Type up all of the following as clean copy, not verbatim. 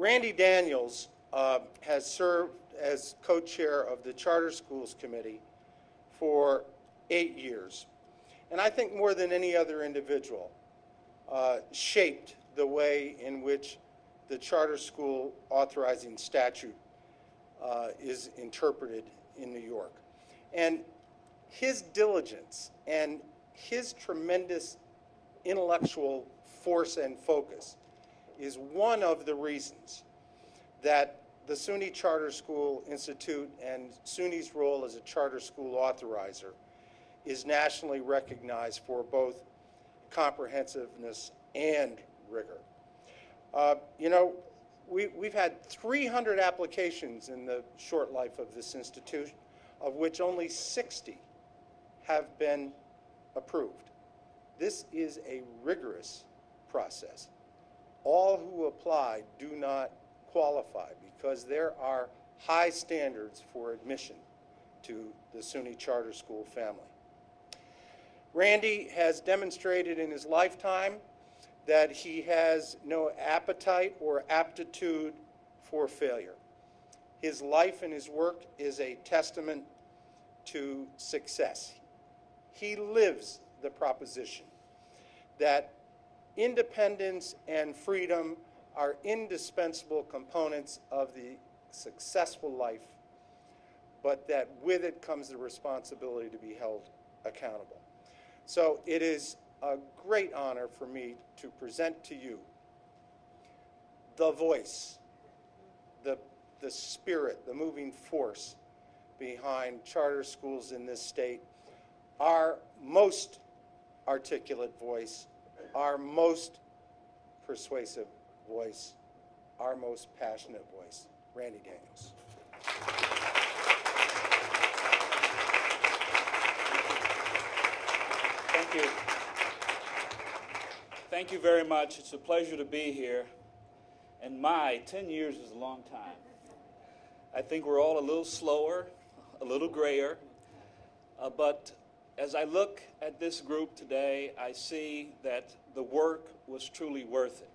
Randy Daniels has served as co-chair of the Charter Schools Committee for 8 years. And I think more than any other individual, shaped the way in which the charter school authorizing statute is interpreted in New York. And his diligence and his tremendous intellectual force and focus is one of the reasons that the Suny Charter School Institute and Suny's role as a charter school authorizer is nationally recognized for both comprehensiveness and rigor. You know, we've had 300 applications in the short life of this institution, of which only 60 have been approved. This is a rigorous process. All who apply do not qualify because there are high standards for admission to the Suny Charter School family. Randy has demonstrated in his lifetime that he has no appetite or aptitude for failure. His life and his work is a testament to success. He lives the proposition that independence and freedom are indispensable components of the successful life, but that with it comes the responsibility to be held accountable. So it is a great honor for me to present to you the voice, the spirit, the moving force behind charter schools in this state, our most articulate voice, our most persuasive voice, our most passionate voice, Randy Daniels. Thank you. Thank you very much. It's a pleasure to be here. And my, 10 years is a long time. I think we're all a little slower, a little grayer. But as I look at this group today, I see that the work was truly worth it.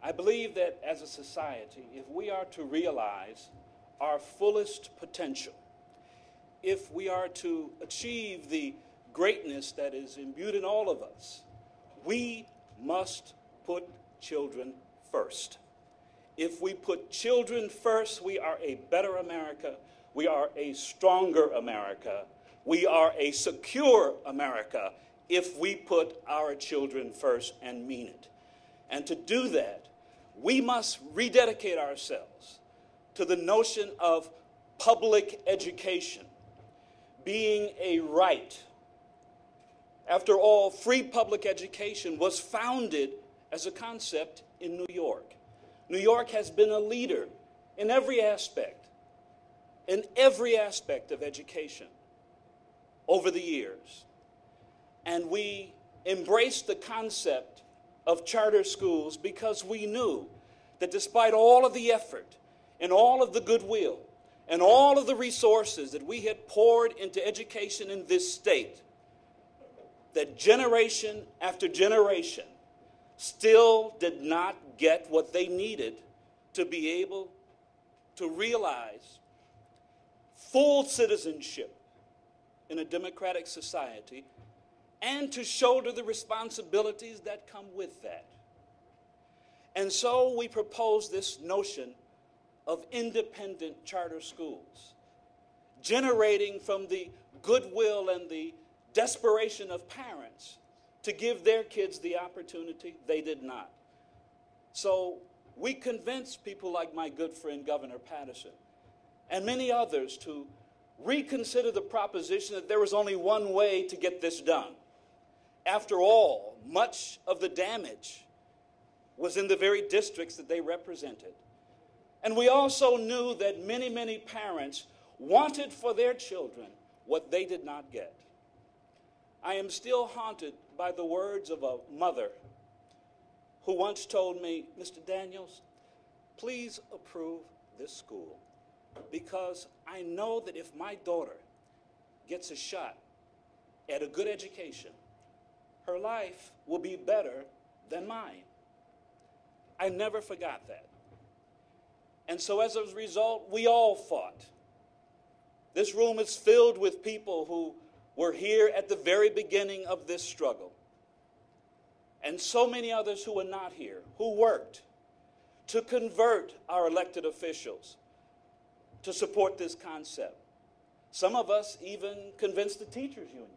I believe that as a society, if we are to realize our fullest potential, if we are to achieve the greatness that is imbued in all of us, we must put children first. If we put children first, we are a better America, we are a stronger America, we are a secure America if we put our children first and mean it. And to do that, we must rededicate ourselves to the notion of public education being a right. After all, free public education was founded as a concept in New York. New York has been a leader in every aspect of education over the years. And we embraced the concept of charter schools because we knew that despite all of the effort and all of the goodwill and all of the resources that we had poured into education in this state, that generation after generation still did not get what they needed to be able to realize full citizenship in a democratic society and to shoulder the responsibilities that come with that. And so we propose this notion of independent charter schools, generating from the goodwill and the desperation of parents to give their kids the opportunity they did not. So we convinced people like my good friend Governor Patterson and many others to reconsider the proposition that there was only one way to get this done. After all, much of the damage was in the very districts that they represented. And we also knew that many, many parents wanted for their children what they did not get. I am still haunted by the words of a mother who once told me, Mr. Daniels, please approve this school because I know that if my daughter gets a shot at a good education, her life will be better than mine. I never forgot that. And so as a result, we all fought. This room is filled with people who were here at the very beginning of this struggle. And so many others who were not here, who worked to convert our elected officials to support this concept. Some of us even convinced the teachers union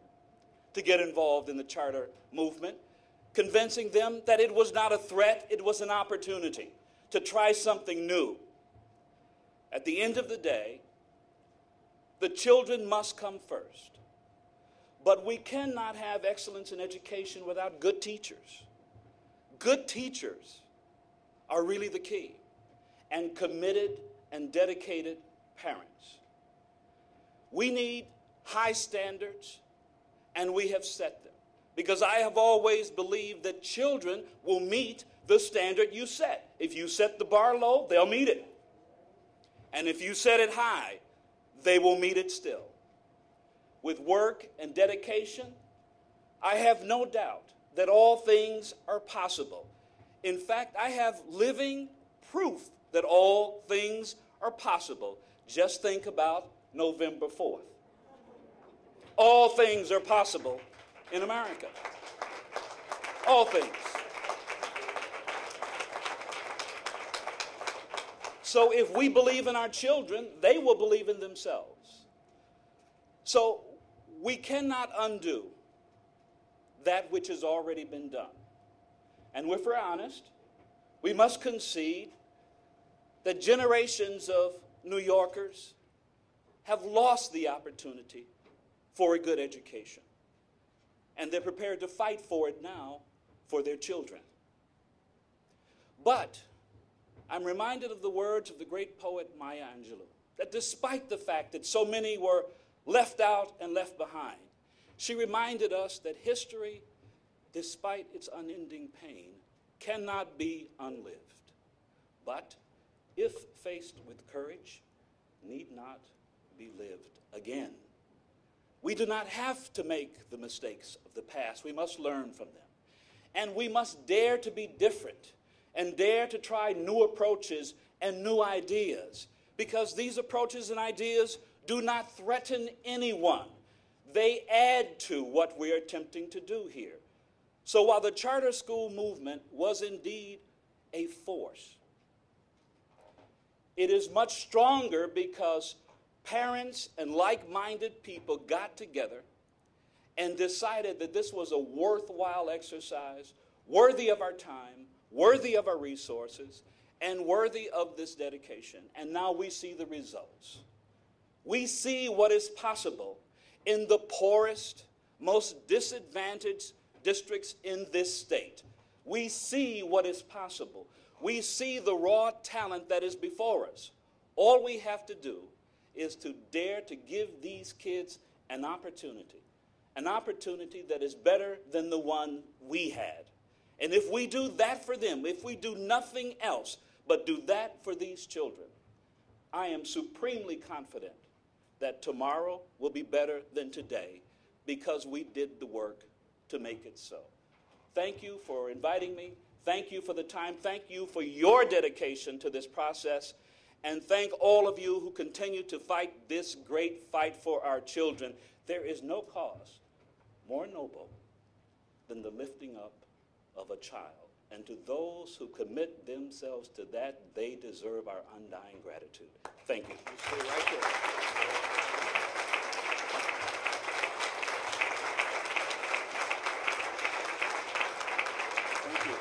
to get involved in the charter movement, convincing them that it was not a threat, it was an opportunity to try something new. At the end of the day, the children must come first. But we cannot have excellence in education without good teachers. Good teachers are really the key, and committed and dedicated parents. We need high standards, and we have set them, because I have always believed that children will meet the standard you set. If you set the bar low, they'll meet it. And if you set it high, they will meet it still. With work and dedication, I have no doubt that all things are possible. In fact, I have living proof that all things are possible. Just think about November 4th. All things are possible in America. All things. So if we believe in our children, they will believe in themselves. So we cannot undo that which has already been done. And if we're honest, we must concede that generations of New Yorkers have lost the opportunity for a good education. And they're prepared to fight for it now for their children. But I'm reminded of the words of the great poet Maya Angelou, that despite the fact that so many were left out and left behind, she reminded us that history, despite its unending pain, cannot be unlived, but if faced with courage, need not be lived again. We do not have to make the mistakes of the past. We must learn from them. And we must dare to be different and dare to try new approaches and new ideas, because these approaches and ideas do not threaten anyone. They add to what we're attempting to do here. So while the charter school movement was indeed a force, it is much stronger because parents and like-minded people got together and decided that this was a worthwhile exercise, worthy of our time, worthy of our resources, and worthy of this dedication. And now we see the results. We see what is possible in the poorest, most disadvantaged districts in this state. We see what is possible. We see the raw talent that is before us. All we have to do is to dare to give these kids an opportunity that is better than the one we had. And if we do that for them, if we do nothing else but do that for these children, I am supremely confident that tomorrow will be better than today, because we did the work to make it so. Thank you for inviting me. Thank you for the time. Thank you for your dedication to this process. And thank all of you who continue to fight this great fight for our children. There is no cause more noble than the lifting up of a child. And to those who commit themselves to that, they deserve our undying gratitude. Thank you. You stay right there. Thank you.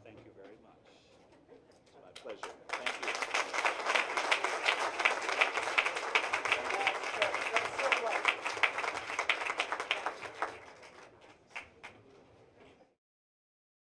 Thank you very much. It's my pleasure.